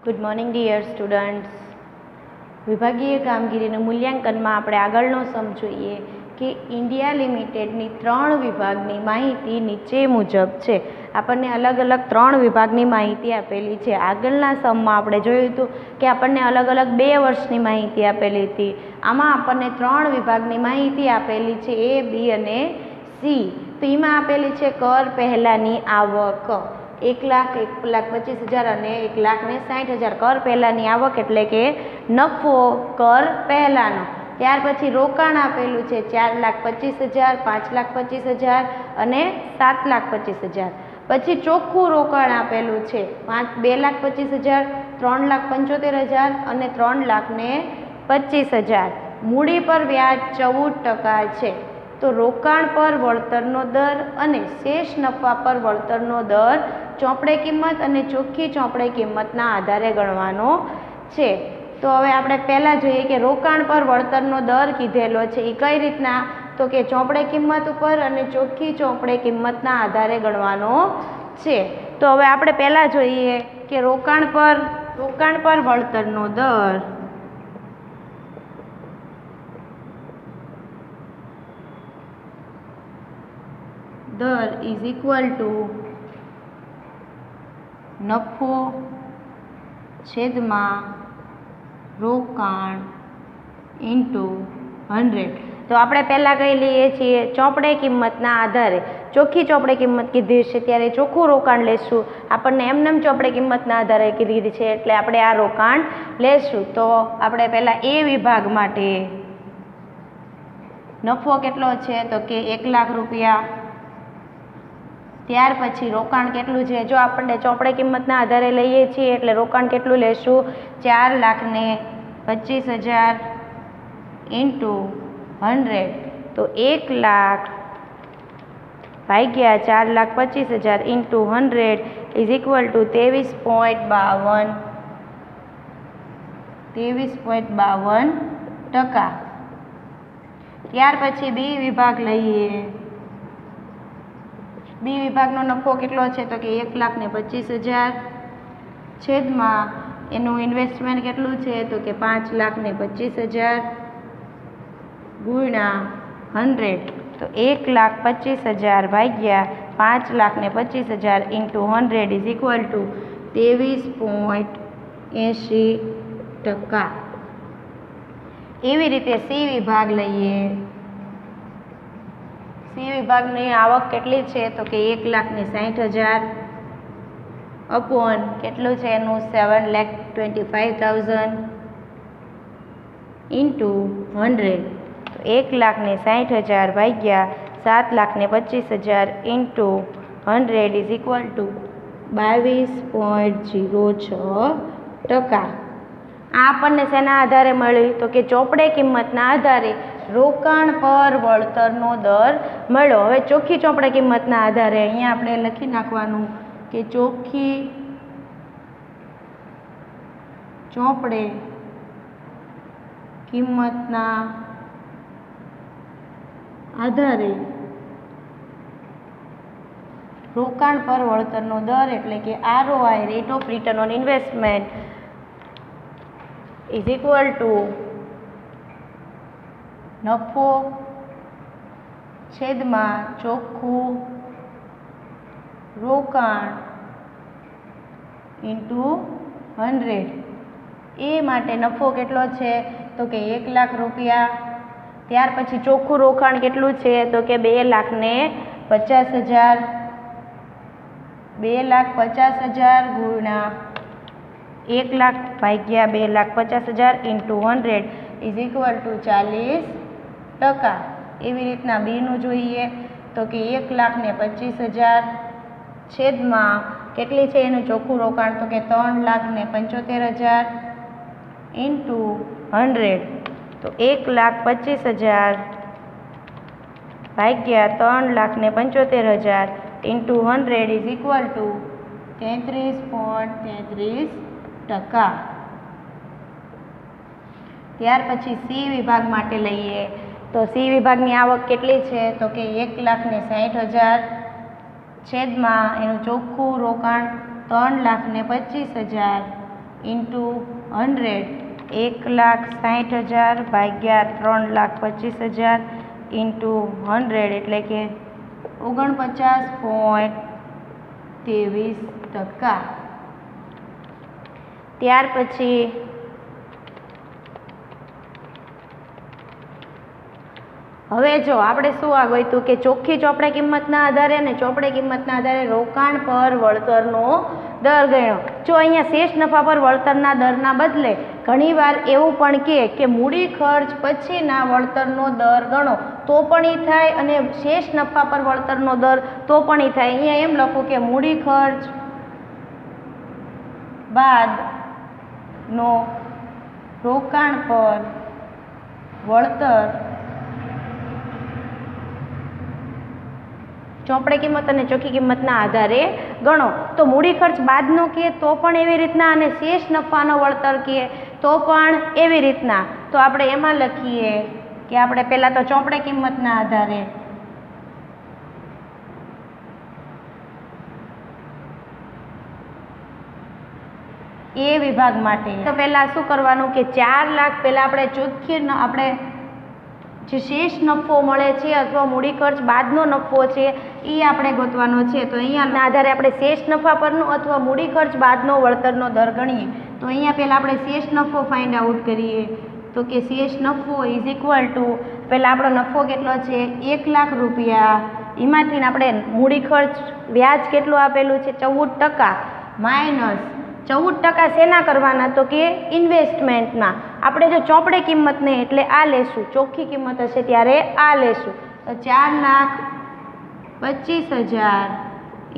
Good morning dear students. વિભાગીય કામગીરીનું મૂલ્યાંકનમાં આપણે આગળનો સમ જોઈએ કે ઇન્ડિયા લિમિટેડની 3 વિભાગની માહિતી નીચે મુજબ છે. આપણને અલગ અલગ 3 વિભાગની માહિતી આપેલી છે. આગળના સમમાં આપણે જોયું હતું કે આપણને અલગ અલગ 2 વર્ષની માહિતી આપેલી હતી. આમાં આપણને 3 વિભાગની માહિતી આપેલી છે, એ, બી અને સી. તો એમાં આપેલી છે કર પહેલાંની આવક 1,25,000 અને 1,60,000. કર પહેલાંની આવક એટલે કે નફો કર પહેલાંનો. ત્યાર પછી રોકાણ આપેલું છે 4,25,000, 5,25,000 અને 7,25,000. પછી ચોખ્ખું રોકાણ આપેલું છે 2,25,000, 3,75,000 અને 3,25,000. મૂડી પર વ્યાજ 14% છે. તો રોકાણ પર વળતરનો દર અને શેષ નફા પર વળતરનો દર ચોપડે કિંમત અને ચોખ્ખી ચોપડે કિંમતના આધારે ગણવાનો છે. તો હવે આપણે પહેલાં જોઈએ કે રોકાણ પર વળતરનો દર કીધેલો છે એ કઈ રીતના, તો કે ચોપડે કિંમત ઉપર અને ચોખ્ખી ચોપડે કિંમતના આધારે ગણવાનો છે. તો હવે આપણે પહેલાં જોઈએ કે રોકાણ પર વળતરનો દર ઇઝ ઇક્વલ ટુ નફો છેદમાં રોકાણ ઇન્ટુ 100. તો આપણે પહેલાં કહી લઈએ છીએ ચોપડે કિંમતના આધારે. ચોખ્ખી ચોપડે કિંમત કીધી છે ત્યારે ચોખ્ખું રોકાણ લેશું. આપણને એમનેમ ચોપડે કિંમતના આધારે કીધી છે એટલે આપણે આ રોકાણ લેશું. તો આપણે પહેલાં એ વિભાગ માટે નફો કેટલો છે તો કે 1,00,000 રૂપિયા. ત્યાર પછી રોકાણ કેટલું છે, જો આપણને ચોપડે કિંમતના આધારે લઈએ છીએ એટલે રોકાણ કેટલું લેશું 4,25,000 ઇન્ટુ 100. તો 1,00,000 ભાગ્યા 4,25,000 ઇન્ટુ 100 ઇઝ ઇક્વલ ટુ 23.52%. ત્યાર પછી બી વિભાગ લઈએ. બી વિભાગનો નફો કેટલો છે તો કે 1,25,000 છેદમાં એનું ઇન્વેસ્ટમેન્ટ કેટલું છે તો કે 5,25,000 ગુણ્યા 100. તો 1,25,000 ભાગ્યા 5,25,000 ઇન્ટુ 100 ઇઝ ઇક્વલ ટુ 23.80%. એવી રીતે સી વિભાગ લઈએ. સી વિભાગની આવક કેટલી છે તો કે 1,60,000 અપોન કેટલું છે એનું 7,25,000 ઇન્ટુ 100. તો 1,60,000 ભાગ્યા 7,25,000 ઇન્ટુ 100 ઇઝ ઇક્વલ ટુ 22.06%. આ આપણને શેના આધારે મળી તો કે ચોપડે કિંમતના આધારે રોકાણ પર વળતરનો દર મળ્યો. હવે ચોખ્ખી ચોપડે કિંમતના આધારે અહીંયા આપણે લખી નાખવાનું કે ચોખ્ખી ચોપડે કિંમતના આધારે રોકાણ પર વળતરનો દર એટલે કે ROI rate of return on investment is equal to નફો છેદમાં ચોખ્ખું રોકાણ ઇન્ટુ 100. એ માટે નફો કેટલો છે તો કે 1,00,000 રૂપિયા. ત્યાર પછી ચોખ્ખું રોકાણ કેટલું છે તો કે 2,50,000. 2,50,000 ગુણ્યા 1,00,000 ભાગ્યા 2,50,000 ઇન્ટુ 100 ઇઝ ઇક્વલ ટુ 40%. એવી રીતના બીનું જોઈએ તો કે 1,25,000 છેદમાં કેટલી છે એનું ચોખ્ખું રોકાણ તો કે 3,75,000 ઇન્ટુ 100. તો 1,25,000 ભાગ્યા 3,75,000 ઇન્ટુ 100 ઇઝ ઇક્વલ ટુ 33.33%. ત્યાર પછી સી વિભાગ માટે લઈએ તો સી વિભાગની આવક કેટલી છે તો કે 1,60,000 છેદમાં એનું ચોખ્ખું રોકાણ 3,25,000 ઇન્ટુ 100 1,60,000 ભાગ્યા 3,25,000 ઇન્ટુ 100 એટલે કે 49.23%. ત્યાર પછી હવે જો આપણે શું આ ગોઈતું કે ચોખ્ખી ચોપડે કિંમતના આધારે અને ચોપડે કિંમતના આધારે રોકાણ પર વળતરનો દર ગણ્યો. જો અહીંયા શેષ નફા પર વળતરના દરના બદલે ઘણીવાર એવું પણ કે મૂડી ખર્ચ પછીના વળતરનો દર ગણો તો પણ એ થાય અને શેષ નફા પર વળતરનો દર તો પણ એ થાય. અહીંયા એમ લખું કે મૂડી ખર્ચ બાદનો રોકાણ પર વળતર ચોપડે કિંમત અને ચોખ્ખી કિંમતના આધારે ગણો. તો મૂડી ખર્ચ બાદનો કહે તો પણ એવી રીતના અને શેષ નફાનો વળતર કહે તો પણ એવી રીતના. તો આપણે એમાં લખીએ કે આપણે પહેલાં તો ચોપડે કિંમતના આધારે એ વિભાગ માટે તો પહેલાં શું કરવાનું કે 4 લાખ પહેલાં આપણે ચોખ્ખી આપણે જે શેષ નફો મળે છે અથવા મૂડી ખર્ચ બાદનો નફો છે એ આપણે ગોતવાનો છે. તો અહીંયાના આધારે આપણે શેષ નફા પરનો અથવા મૂડી ખર્ચ બાદનો વળતરનો દર ગણીએ. તો અહીંયા પહેલાં આપણે શેષ નફો ફાઇન્ડ આઉટ કરીએ. તો કે શેષ નફો ઇઝ ઇક્વલ ટુ પહેલાં આપણો નફો કેટલો છે 1 લાખ રૂપિયા. એમાંથી આપણે મૂડી ખર્ચ વ્યાજ કેટલું આપેલું છે 14% માઇનસ 14% શેના કરવાના તો કે ઇન્વેસ્ટમેન્ટના. આપણે જો ચોપડે કિંમતને એટલે આ લેશું, ચોખ્ખી કિંમત હશે ત્યારે આ લેશું. તો 4,25,000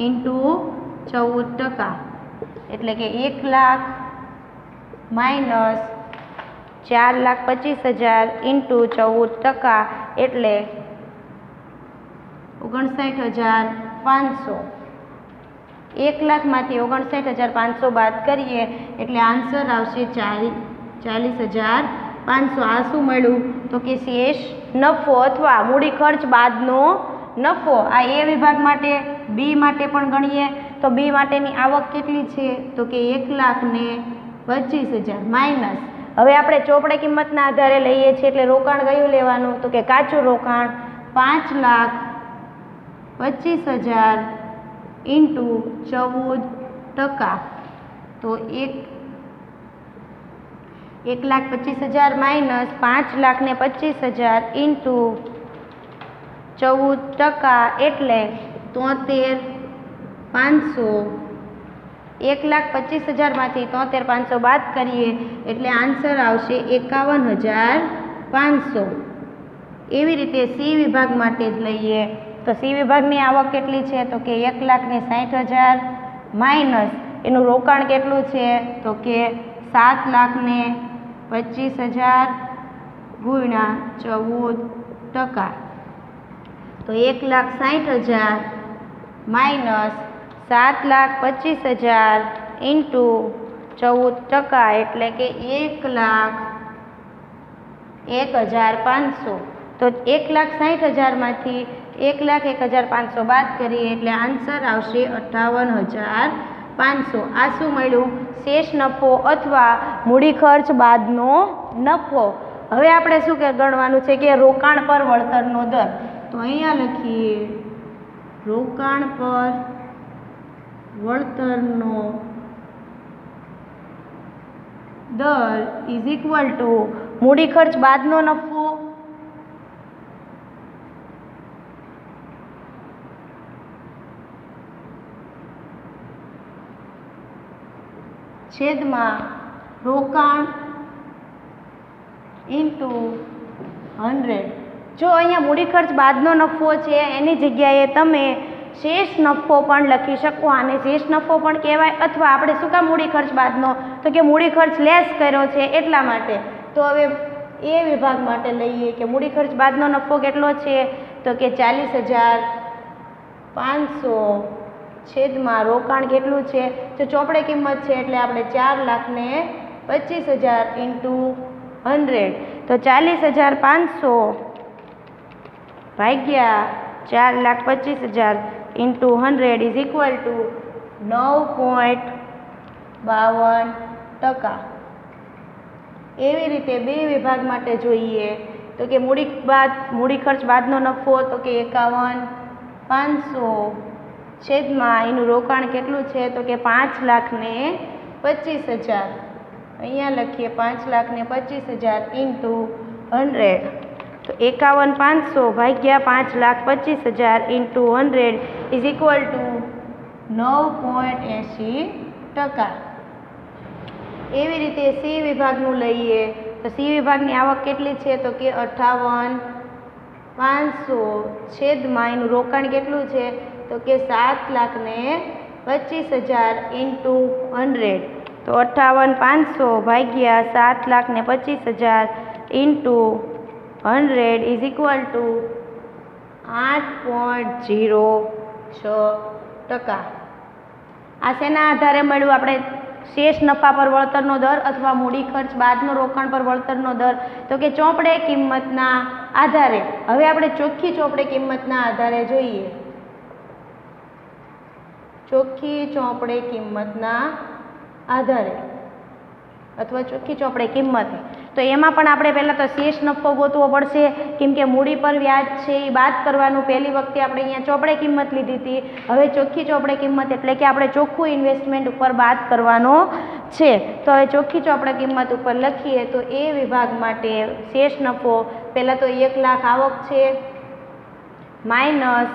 ઇન્ટુ 14% એટલે કે 1 લાખ માઇનસ 4,25,000 ઇન્ટુ 14% એટલે 59,500. 1 લાખમાંથી 59,500 બાદ કરીએ એટલે આન્સર આવશે 40,500. આ શું મળ્યું તો કે શેષ નફો અથવા મૂડી ખર્ચ બાદનો નફો. આ એ વિભાગ માટે. બી માટે પણ ગણીએ તો બી માટેની આવક કેટલી છે તો કે 1,25,000 માઇનસ હવે આપણે ચોપડે કિંમતના આધારે લઈએ છીએ એટલે રોકાણ કયું લેવાનું તો કે કાચું રોકાણ 5,25,000 ઇન્ટુ 14%. તો 1,25,000 માઇનસ 5,25,000 ઇન્ટુ 14% એટલે 73,500. 1,25,000માંથી 73,500 બાદ કરીએ એટલે આન્સર આવશે 51,500. એવી રીતે સી વિભાગ માટે જ લઈએ તો સી વિભાગની આવક કેટલી છે તો કે 1,60,000 માઇનસ એનું રોકાણ કેટલું છે તો કે 7,25,000 ગુણ્યા 14%. તો 1,60,000 માઇનસ 7,25,000 ઇન્ટુ 14% એટલે કે 1,01,500. તો 1,60,000માંથી 1,01,500 બાદ કરીએ એટલે આન્સર આવશે 58,500. આ શું મળ્યું શેષ નફો અથવા મૂડી ખર્ચ બાદનો નફો. હવે આપણે શું ગણવાનું છે કે રોકાણ પર વળતરનો દર. તો અહીંયા લખીએ રોકાણ પર વળતરનો દર ઇઝ ઇક્વલ ટુ મૂડી ખર્ચ બાદનો નફો છેદમાં રોકાણ ઇન્ટુ 100. જો અહીંયા મૂડી ખર્ચ બાદનો નફો છે એની જગ્યાએ તમે શેષ નફો પણ લખી શકો. આને શેષ નફો પણ કહેવાય અથવા આપણે શું કામ મૂડી ખર્ચ બાદનો તો કે મૂડી ખર્ચ લેસ કર્યો છે એટલા માટે. તો હવે એ વિભાગ માટે લઈએ કે મૂડી ખર્ચ બાદનો નફો કેટલો છે તો કે 40,500 છેદમાં રોકાણ કેટલું છે તો ચોપડે કિંમત છે એટલે આપણે 4,25,000 ઇન્ટુ 100. તો 40,500 ભાગ્યા 4,25,000 ઇન્ટુ 100 ઇઝ ઇક્વલ ટુ 9.52 ટકા। એવી રીતે બે વિભાગ માટે જોઈએ તો કે મૂડી ખર્ચ બાદનો નફો તો કે 51,500 છેદમાં એનું રોકાણ કેટલું છે તો કે 5,25,000। અહીંયા લખીએ 5,25,000 ઇન્ટુ 100 તો 51,500 ભાગ્યા 5,25,000 ઇન્ટુ 100 ઇઝ ઇક્વલ ટુ 9.80%। એવી રીતે સી વિભાગનું લઈએ તો સી વિભાગની આવક કેટલી છે તો કે 58,500 છેદમાં એનું રોકાણ કેટલું છે તો કે 7,25,000 ઇન્ટુ 100 તો 58,500 ભાગ્યા 7,25,000 ઇન્ટુ 100 ઇઝ ઇક્વલ ટુ 8.06%। આ શેના આધારે મળ્યું આપણે? શેષ નફા પર વળતરનો દર અથવા મૂડી ખર્ચ બાદનો રોકાણ પર વળતરનો દર તો કે ચોપડે કિંમતના આધારે। હવે આપણે ચોખ્ખી ચોપડે કિંમતના આધારે જોઈએ। ચોખ્ખી ચોપડે કિંમતના આધારે અથવા ચોખ્ખી ચોપડે કિંમત તો એમાં પણ આપણે પહેલાં તો શેષ નફો ગોતવો પડશે, કેમ કે મૂડી પર વ્યાજ છે એ બાદ કરવાનું। પહેલી વખતે આપણે અહીંયા ચોપડે કિંમત લીધી હતી, હવે ચોખ્ખી ચોપડે કિંમત એટલે કે આપણે ચોખ્ખું ઇન્વેસ્ટમેન્ટ ઉપર બાદ કરવાનો છે। તો હવે ચોખ્ખી ચોપડે કિંમત ઉપર લખીએ તો એ વિભાગ માટે શેષ નફો પહેલાં તો 1 લાખ આવક છે માઇનસ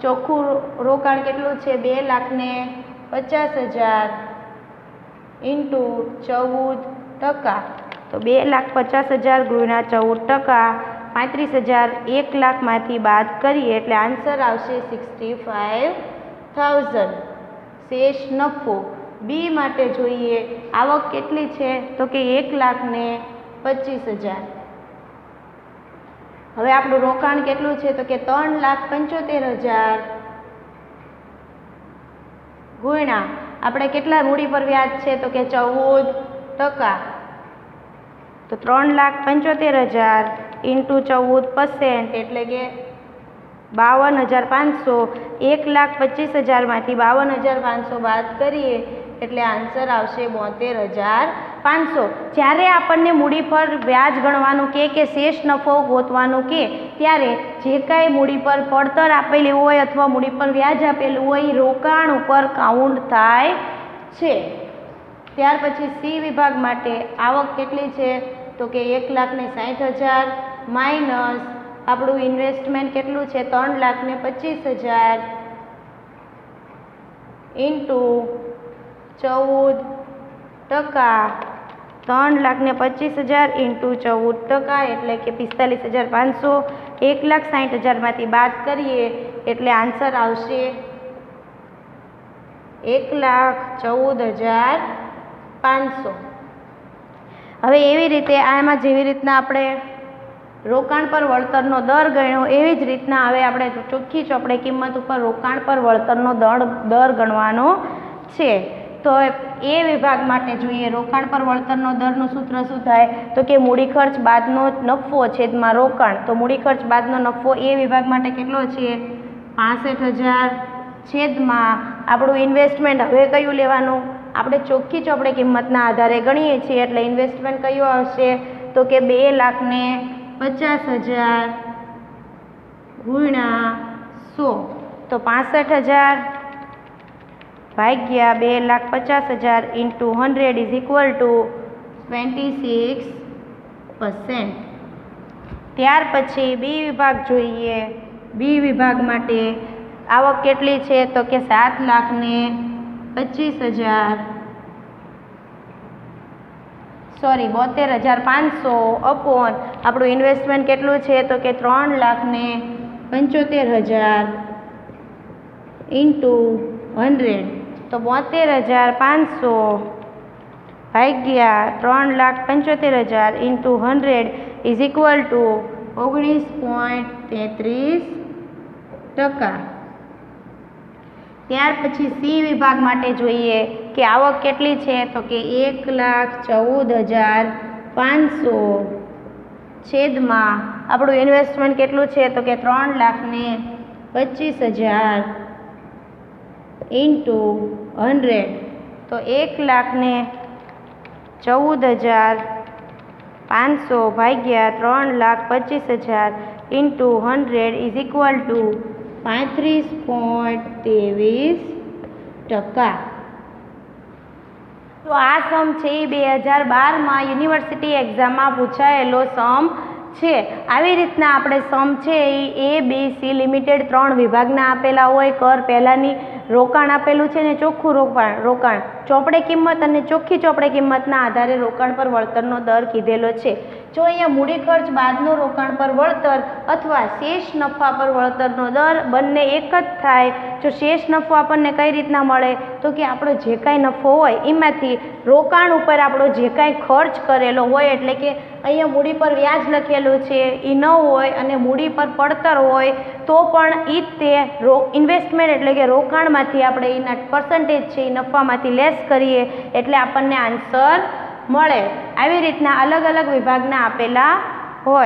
ચોખ્ખું રોકાણ કેટલું છે 2,50,000 ઇન્ટુ 14%। તો 2,50,000 ગુણ્યા 14% 35,000 1 લાખમાંથી બાદ કરીએ એટલે આન્સર આવશે 65,000 શેષ નફો। બી માટે જોઈએ આવક કેટલી છે તો કે 1,25,000। હવે આપણું રોકાણ કેટલું છે તો કે 3,75,000 ગુણ્યા આપણે કેટલા મૂડી પર વ્યાજ છે તો કે 14%। તો 3,75,000 ઇન્ટુ 14% એટલે કે 52,500। 1,25,000માંથી 52,500 બાદ કરીએ એટલે આન્સર આવશે 72,500। જ્યારે આપણને મૂડી પર વ્યાજ ગણવાનું કે શેષ નફો ગોતવાનું કે ત્યારે જે કાંઈ મૂડી પર પડતર આપેલી હોય અથવા મૂડી પર વ્યાજ આપેલું હોય એ રોકાણ ઉપર કાઉન્ટ થાય છે। ત્યાર પછી સી વિભાગ માટે આવક કેટલી છે તો કે 1,60,000 માઇનસ આપણું ઇન્વેસ્ટમેન્ટ કેટલું છે 3,25,000 ઇન્ટુ 14%। 3,25,000 ઇન્ટુ 14% એટલે કે 45,500। 1,60,000માંથી બાદ કરીએ એટલે આન્સર આવશે 1,14,500। હવે એવી રીતે આમાં જેવી રીતના આપણે રોકાણ પર વળતરનો દર ગણ્યો એવી જ રીતના હવે આપણે ચોખ્ખી ચોપડે કિંમત ઉપર રોકાણ પર વળતરનો દર ગણવાનો છે। તો એ વિભાગ માટે જોઈએ રોકાણ પર વળતરનો દરનું સૂત્ર શું થાય તો કે મૂડી ખર્ચ બાદનો નફો છેદમાં રોકાણ। તો મૂડી ખર્ચ બાદનો નફો એ વિભાગ માટે કેટલો છે 65,000 છેદમાં આપણું ઇન્વેસ્ટમેન્ટ હવે કયું લેવાનું? આપણે ચોખ્ખી ચોપડે કિંમતના આધારે ગણીએ છીએ એટલે ઇન્વેસ્ટમેન્ટ કયું આવશે તો કે 2,50,000 ગુણ્યા 100 તો 65,000 ભાગ્યા 2,50,000 ઇન્ટુ 100 ઇઝ ઇક્વલ ટુ 26%। ત્યાર પછી બી વિભાગ જોઈએ। બી વિભાગ માટે આવક કેટલી છે તો કે 72,500 અપોન આપણું ઇન્વેસ્ટમેન્ટ કેટલું છે તો કે 3,75,000 ઇન્ટુ 100 તો 72,500 ભાગ્યા 3,75,000 ઇન્ટુ 100 ઇઝ ઇક્વલ ટુ 19.33%। ત્યાર પછી સી વિભાગ માટે જોઈએ કે આવક કેટલી છે તો કે 1,14,500 છેદમાં આપણું ઇન્વેસ્ટમેન્ટ કેટલું છે તો કે 3,25,000 ઇન્ટુ 100 તો 1,25,000 14,500 ભાગ્યા 3,25,000 ઇન્ટુ 100 ઇઝ ઇક્વલ ટુ 35.23%. તો આ સમ છે એ 2012માં યુનિવર્સિટી એક્ઝામમાં પૂછાયેલો સમ છે. આવી રીતના આપણે સમ છે એ ABC લિમિટેડ 3 વિભાગના આપેલા હોય. કર પહેલાંની રોકાણ આપેલું છે ને ચોખ્ખું રોકાણ ચોપડે કિંમત અને ચોખ્ખી ચોપડે કિંમતના આધારે રોકાણ પર વળતરનો દર કીધેલો છે. જો અહીંયા મૂડી ખર્ચ બાદનો રોકાણ પર વળતર અથવા શેષ નફા પર વળતરનો દર બંને એક જ થાય. જો શેષ નફો આપણને કઈ રીતના મળે તો કે આપણો જે કાંઈ નફો હોય એમાંથી રોકાણ ઉપર આપણો જે કાંઈ ખર્ચ કરેલો હોય, એટલે કે અહીંયા મૂડી પર વ્યાજ લખેલું છે એ ન હોય અને મૂડી પર પડતર હોય તો પણ એ તે ઇન્વેસ્ટમેન્ટ એટલે કે રોકાણમાંથી આપણે એના પર્સન્ટેજ છે એ નફામાંથી લેસ કરીએ એટલે આપણને આન્સર મળે. આવી રીતના અલગ અલગ વિભાગના આપેલા